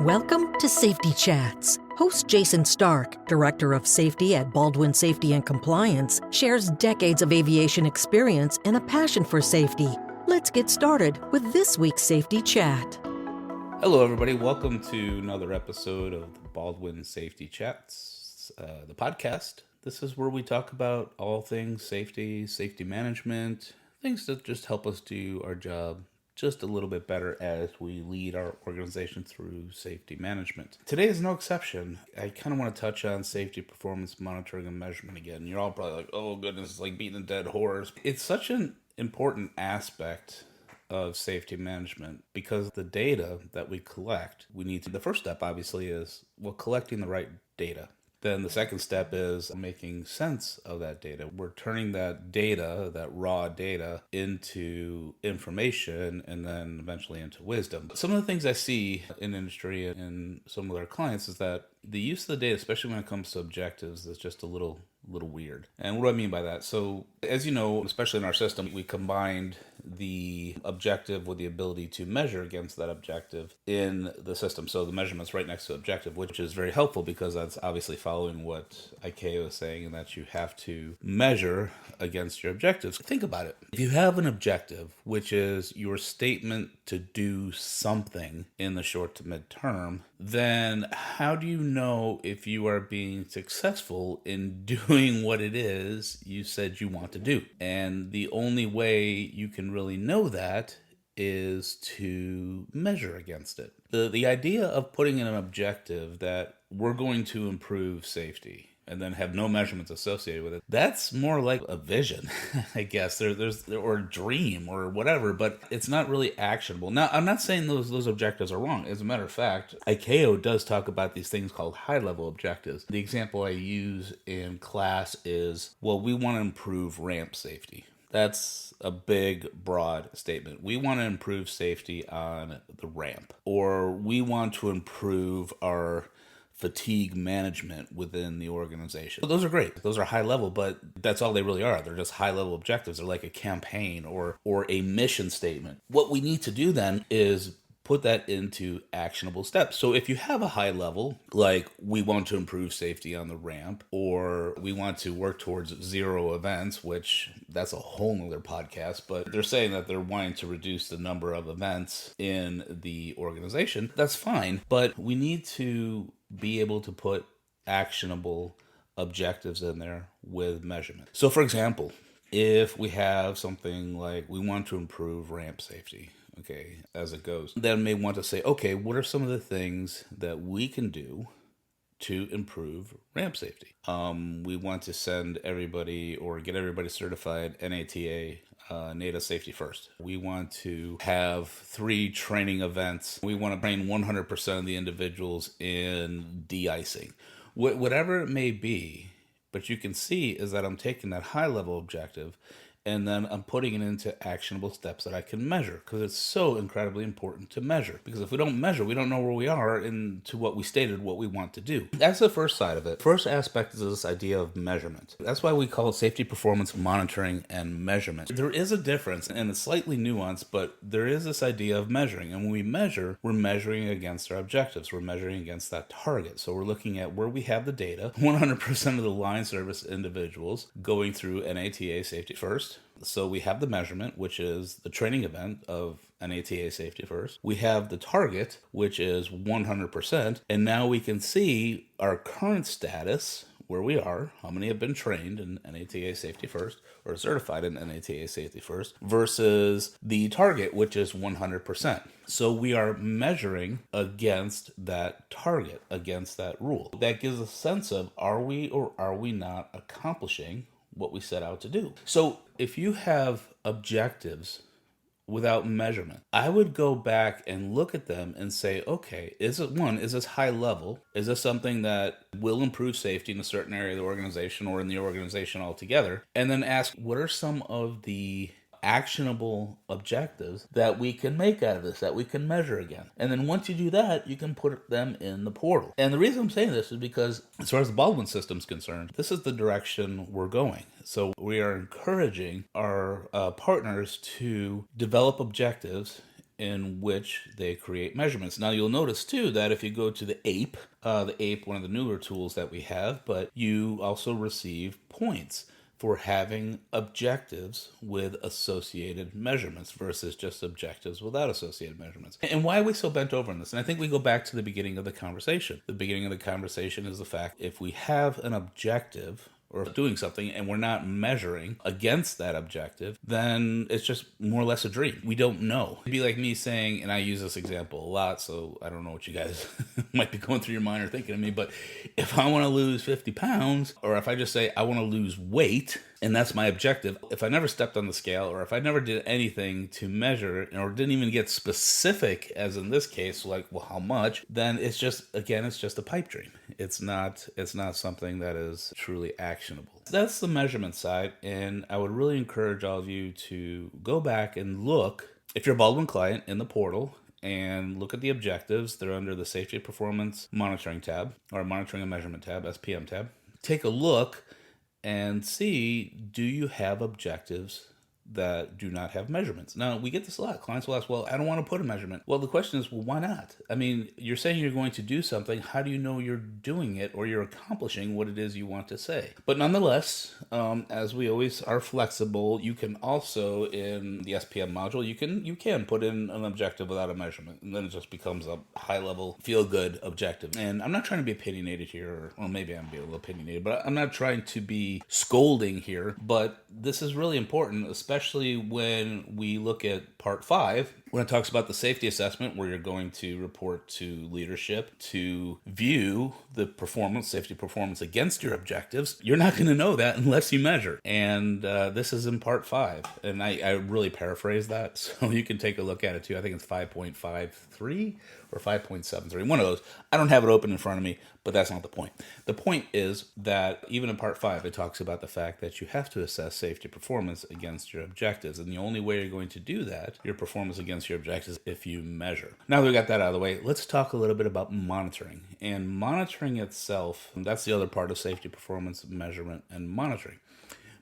Welcome to Safety Chats. Host Jason Stark, Director of Safety at Baldwin Safety and Compliance, shares decades of aviation experience and a passion for safety. Let's get started with this week's Safety Chat. Hello, everybody. Welcome to another episode of the Baldwin Safety Chats, the podcast. This is where we talk about all things safety, safety management, things that just help us do our job just a little bit better as we lead our organization through safety management. Today is no exception. I kind of want to touch on safety performance monitoring and measurement again. You're all probably like, oh goodness, it's like beating a dead horse. It's such an important aspect of safety management because the data that we collect, the first step obviously is, collecting the right data. Then the second step is making sense of that data. We're turning that data, that raw data, into information and then eventually into wisdom. Some of the things I see in industry and some of their clients is that the use of the data, especially when it comes to objectives, is just a little weird. And what do I mean by that? So, as you know, especially in our system, we combined the objective with the ability to measure against that objective in the system. So the measurement's right next to objective, which is very helpful because that's obviously following what ICAO is saying, and that you have to measure against your objectives. Think about it. If you have an objective, which is your statement to do something in the short to mid-term, then how do you know if you are being successful in doing what it is you said you want to do? And the only way you can really know that is to measure against it. The idea of putting in an objective that we're going to improve safety and then have no measurements associated with it, that's more like a vision, I guess, or a dream or whatever, but it's not really actionable. Now, I'm not saying those objectives are wrong. As a matter of fact, ICAO does talk about these things called high-level objectives. The example I use in class is, we want to improve ramp safety. That's a big, broad statement. We want to improve safety on the ramp, or we want to improve our fatigue management within the organization. So those are great. Those are high level, but that's all they really are. They're just high level objectives. They're like a campaign or a mission statement. What we need to do then is put that into actionable steps. So if you have a high level, like we want to improve safety on the ramp, or we want to work towards zero events, which that's a whole nother podcast, but they're saying that they're wanting to reduce the number of events in the organization. That's fine, but we need to be able to put actionable objectives in there with measurement. So for example, if we have something like we want to improve ramp safety, as it goes, then may want to say, what are some of the things that we can do to improve ramp safety? We want to send everybody or get everybody certified NATA, NATA Safety First. We want to have 3 training events. We want to train 100% of the individuals in de-icing. Whatever it may be, but you can see is that I'm taking that high-level objective and then I'm putting it into actionable steps that I can measure, because it's so incredibly important to measure. Because if we don't measure, we don't know where we are into what we stated, what we want to do. That's the first side of it. First aspect is this idea of measurement. That's why we call it safety performance monitoring and measurement. There is a difference, and it's slightly nuanced, but there is this idea of measuring. And when we measure, we're measuring against our objectives. We're measuring against that target. So we're looking at where we have the data. 100% of the line service individuals going through NATA Safety First. So we have the measurement, which is the training event of NATA Safety First. We have the target, which is 100%. And now we can see our current status, where we are, how many have been trained in NATA Safety First or certified in NATA Safety First versus the target, which is 100%. So we are measuring against that target, against that rule. That gives a sense of, are we or are we not accomplishing what we set out to do? So if you have objectives without measurement, I would go back and look at them and say, is this high level? Is this something that will improve safety in a certain area of the organization or in the organization altogether? And then ask, what are some of the actionable objectives that we can make out of this, that we can measure again? And then once you do that, you can put them in the portal. And the reason I'm saying this is because as far as the Baldwin system is concerned, this is the direction we're going. So we are encouraging our partners to develop objectives in which they create measurements. Now you'll notice too that if you go to the APE, one of the newer tools that we have, but you also receive points for having objectives with associated measurements versus just objectives without associated measurements. And why are we so bent over on this? And I think we go back to the beginning of the conversation. The beginning of the conversation is the fact if we have an objective or doing something and we're not measuring against that objective, then it's just more or less a dream. We don't know. It'd be like me saying, and I use this example a lot, so I don't know what you guys might be going through your mind or thinking of me, but if I want to lose 50 pounds, or if I just say I want to lose weight, and that's my objective, if I never stepped on the scale, or if I never did anything to measure, or didn't even get specific, as in this case, like, well, how much, then it's just a pipe dream. It's not something that is truly actionable. That's the measurement side, and I would really encourage all of you to go back and look, if you're a Baldwin client, in the portal, and look at the objectives. They're under the Safety Performance Monitoring tab, or Monitoring and Measurement tab, SPM tab. Take a look and see, do you have objectives that do not have measurements? Now, we get this a lot. Clients will ask, well, I don't want to put a measurement. Well, the question is, well, why not? I mean, you're saying you're going to do something. How do you know you're doing it or you're accomplishing what it is you want to say? But nonetheless, as we always are flexible, you can also, in the SPM module, you can put in an objective without a measurement, and then it just becomes a high-level, feel-good objective. And I'm not trying to be opinionated here, or well, maybe I'm being a little opinionated, but I'm not trying to be scolding here, but this is really important, especially when we look at part 5, when it talks about the safety assessment, where you're going to report to leadership to view the safety performance against your objectives. You're not going to know that unless you measure. And this is in part 5. And I really paraphrase that, so you can take a look at it too. I think it's 5.53 or 5.73, one of those. I don't have it open in front of me, but that's not the point. The point is that even in part 5, it talks about the fact that you have to assess safety performance against your objectives. And the only way you're going to do that, your performance against your objectives, if you measure. Now that we got that out of the way, let's talk a little bit about monitoring. And monitoring itself, that's the other part of safety performance measurement and monitoring.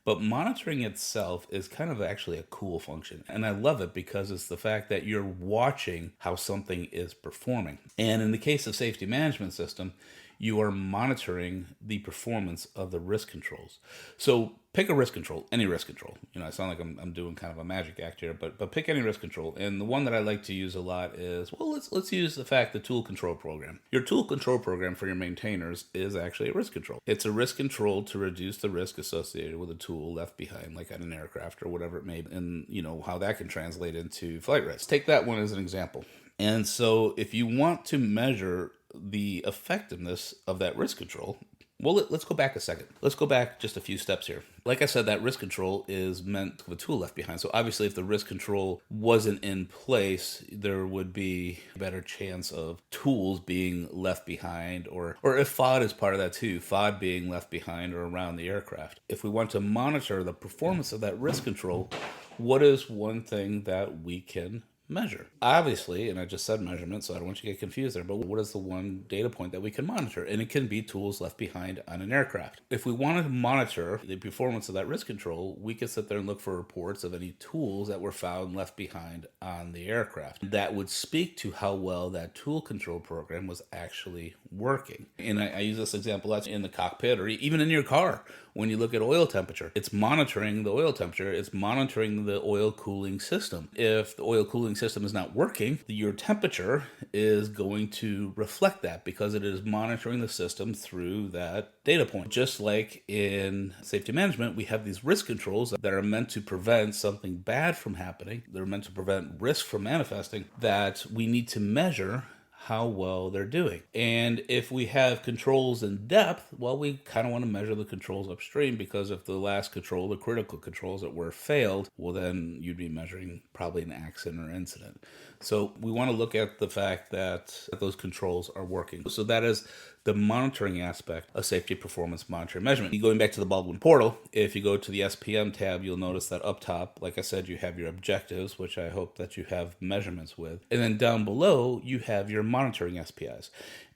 But monitoring itself is kind of actually a cool function. And I love it because it's the fact that you're watching how something is performing. And in the case of safety management system, you are monitoring the performance of the risk controls. So pick a risk control, any risk control. I sound like I'm doing kind of a magic act here, but pick any risk control. And the one that I like to use a lot is, well, let's use the tool control program. Your tool control program for your maintainers is actually a risk control. It's a risk control to reduce the risk associated with a tool left behind, like on an aircraft or whatever it may be, and how that can translate into flight risk. Take that one as an example. And so if you want to measure the effectiveness of that risk control, well, let's go back a second. Let's go back just a few steps here. Like I said, that risk control is meant with a tool left behind. So obviously, if the risk control wasn't in place, there would be a better chance of tools being left behind, or if FOD is part of that too, FOD being left behind or around the aircraft. If we want to monitor the performance of that risk control, what is one thing that we can measure? Obviously, and I just said measurement, so I don't want you to get confused there, but what is the one data point that we can monitor? And it can be tools left behind on an aircraft. If we wanted to monitor the performance of that risk control, we could sit there and look for reports of any tools that were found left behind on the aircraft. That would speak to how well that tool control program was actually working. And I use this example that's in the cockpit or even in your car. When you look at oil temperature, it's monitoring the oil temperature. It's monitoring the oil cooling system. If the oil cooling system is not working, your temperature is going to reflect that because it is monitoring the system through that data point. Just like in safety management, we have these risk controls that are meant to prevent something bad from happening. They're meant to prevent risk from manifesting, that we need to measure how well they're doing. And if we have controls in depth, well, we kind of want to measure the controls upstream, because if the last control, the critical controls that were failed, well, then you'd be measuring probably an accident or incident. So we want to look at the fact that those controls are working. So that is the monitoring aspect of safety performance monitoring measurement. Going back to the Baldwin portal, if you go to the SPM tab, you'll notice that up top, like I said, you have your objectives, which I hope that you have measurements with. And then down below, you have your monitoring SPIs.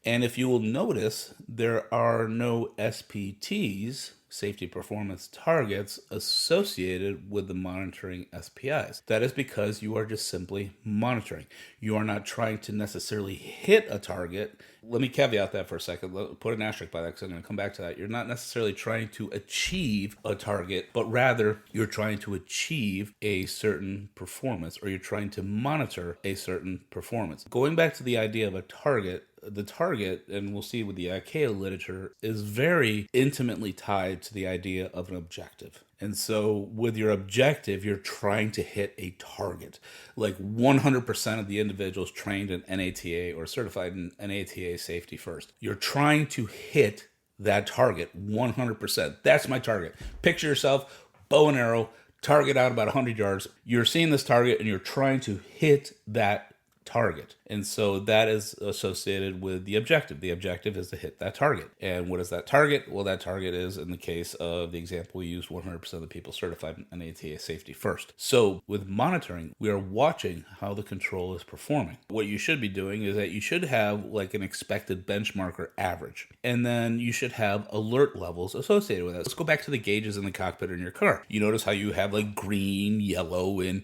And if you will notice, there are no SPTs, safety performance targets, associated with the monitoring SPIs. That is because you are just simply monitoring. You are not trying to necessarily hit a target. Let me caveat that for a second. Put an asterisk by that because I'm going to come back to that. You're not necessarily trying to achieve a target, but rather you're trying to achieve a certain performance, or you're trying to monitor a certain performance. Going back to the idea of a target, the target, and we'll see with the ICAO literature, is very intimately tied to the idea of an objective. And so with your objective, you're trying to hit a target. Like 100% of the individuals trained in NATA or certified in NATA safety first, you're trying to hit that target 100%. That's my target. Picture yourself, bow and arrow, target out about 100 yards. You're seeing this target and you're trying to hit that target. And so that is associated with the objective. The objective is to hit that target. And what is that target? Well, that target is, in the case of the example we used, 100% of the people certified in ATA safety first. So with monitoring, we are watching how the control is performing. What you should be doing is that you should have like an expected benchmark or average. And then you should have alert levels associated with that. Let's go back to the gauges in the cockpit in your car. You notice how you have like green, yellow, and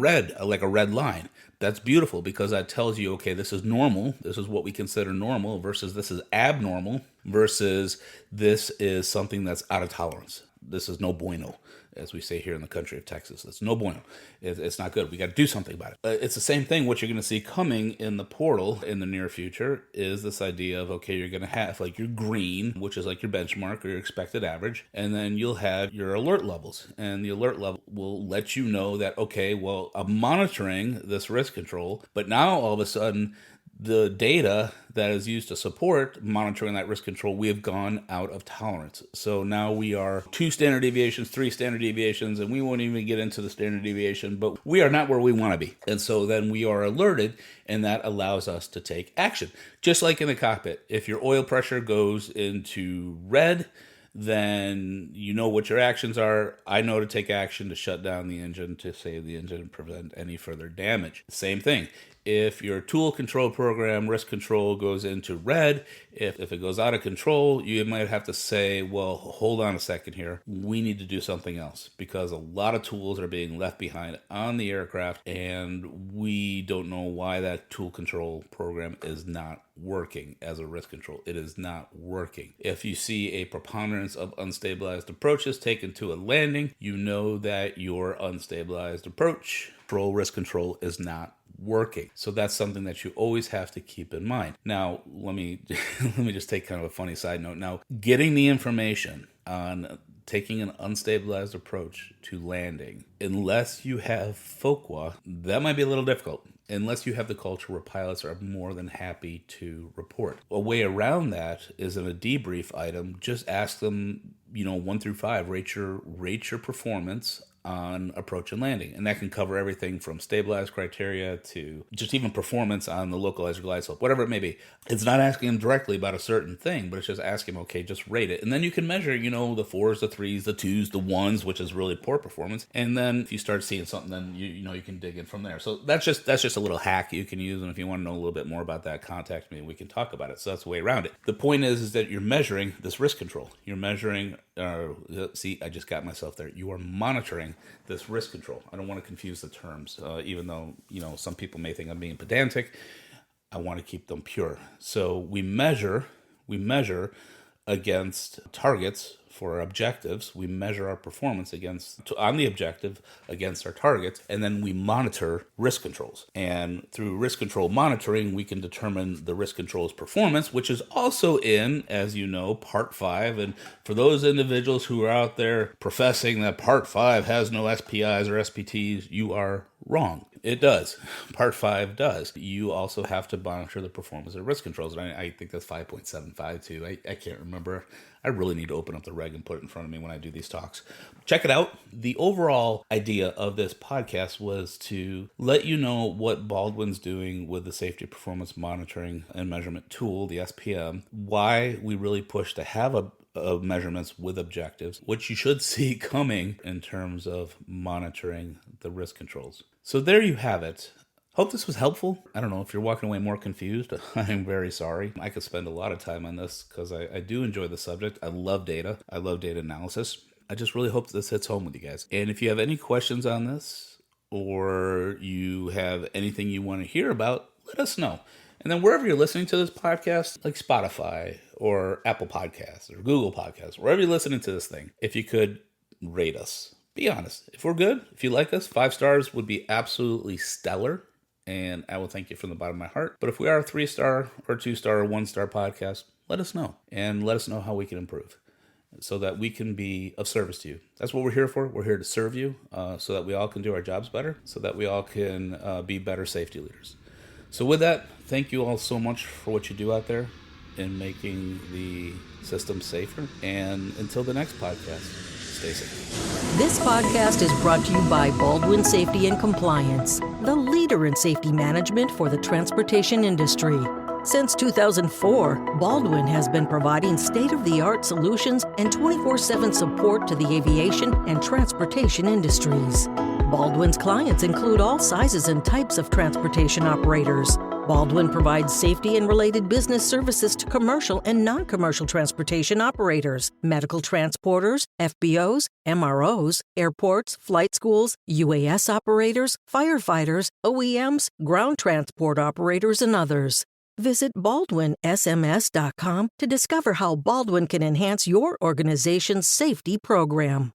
red, like a red line. That's beautiful because that tells you, okay, this is normal. This is what we consider normal versus this is abnormal versus this is something that's out of tolerance. This is no bueno, as we say here in the country of Texas. It's no bueno. It's not good. We got to do something about it. It's the same thing. What you're going to see coming in the portal in the near future is this idea of, okay, you're going to have like your green, which is like your benchmark or your expected average, and then you'll have your alert levels. And the alert level will let you know that, okay, well, I'm monitoring this risk control, but now all of a sudden, the data that is used to support monitoring that risk control, we have gone out of tolerance. So now we are 2 standard deviations, 3 standard deviations, and we won't even get into the standard deviation, but we are not where we want to be. And so then we are alerted, and that allows us to take action. Just like in the cockpit, if your oil pressure goes into red, then you know what your actions are. I know to take action to shut down the engine, to save the engine and prevent any further damage. Same thing. If your tool control program, risk control, goes into red, if it goes out of control, you might have to say, well, hold on a second here. We need to do something else because a lot of tools are being left behind on the aircraft, and we don't know why that tool control program is not working as a risk control. It is not working. If you see a preponderance of unstabilized approaches taken to a landing, you know that your unstabilized approach, risk control, is not working. So that's something that you always have to keep in mind. Now, let me just take kind of a funny side note. Now, getting the information on taking an unstabilized approach to landing, unless you have FOQA, that might be a little difficult. Unless you have the culture where pilots are more than happy to report. A way around that is in a debrief item, just ask them, 1 through 5, rate your performance on approach and landing. And that can cover everything from stabilized criteria to just even performance on the localizer glide slope, whatever it may be. It's not asking them directly about a certain thing, but it's just asking them, okay, just rate it. And then you can measure, the 4s, the 3s, the 2s, the 1s, which is really poor performance. And then if you start seeing something, then you can dig in from there. So that's just a little hack you can use. And if you want to know a little bit more about that, contact me and we can talk about it. So that's the way around it. The point is that you're measuring this risk control. You're measuring, see, I just got myself there. You are monitoring this risk control. I don't want to confuse the terms, even though, some people may think I'm being pedantic. I want to keep them pure. So we measure against targets for our objectives. We measure our performance on the objective against our targets, and then we monitor risk controls. And through risk control monitoring, we can determine the risk control's performance, which is also in, as you know, Part 5. And for those individuals who are out there professing that Part 5 has no SPIs or SPTs, you are wrong. It does. Part 5 does. You also have to monitor the performance of risk controls. And I think that's 5.75 too. I can't remember. I really need to open up the reg and put it in front of me when I do these talks. Check it out. The overall idea of this podcast was to let you know what Baldwin's doing with the Safety Performance Monitoring and Measurement Tool, the SPM, why we really push to have a measurements with objectives, which you should see coming in terms of monitoring the risk controls. So there you have it. Hope this was helpful. I don't know if you're walking away more confused. I'm very sorry. I could spend a lot of time on this because I do enjoy the subject. I love data. I love data analysis. I just really hope this hits home with you guys. And if you have any questions on this or you have anything you want to hear about, let us know. And then wherever you're listening to this podcast, like Spotify or Apple Podcasts or Google Podcasts, wherever you're listening to this thing, if you could rate us. Be honest. If we're good, if you like us, 5 stars would be absolutely stellar. And I will thank you from the bottom of my heart. But if we are a 3-star or 2-star or 1-star podcast, let us know. And let us know how we can improve so that we can be of service to you. That's what we're here for. We're here to serve you so that we all can do our jobs better, so that we all can be better safety leaders. So with that, thank you all so much for what you do out there in making the system safer. And until the next podcast, stay safe. This podcast is brought to you by Baldwin Safety and Compliance, the leader in safety management for the transportation industry. Since 2004, Baldwin has been providing state-of-the-art solutions and 24/7 support to the aviation and transportation industries. Baldwin's clients include all sizes and types of transportation operators. Baldwin provides safety and related business services to commercial and non-commercial transportation operators, medical transporters, FBOs, MROs, airports, flight schools, UAS operators, firefighters, OEMs, ground transport operators, and others. Visit BaldwinSMS.com to discover how Baldwin can enhance your organization's safety program.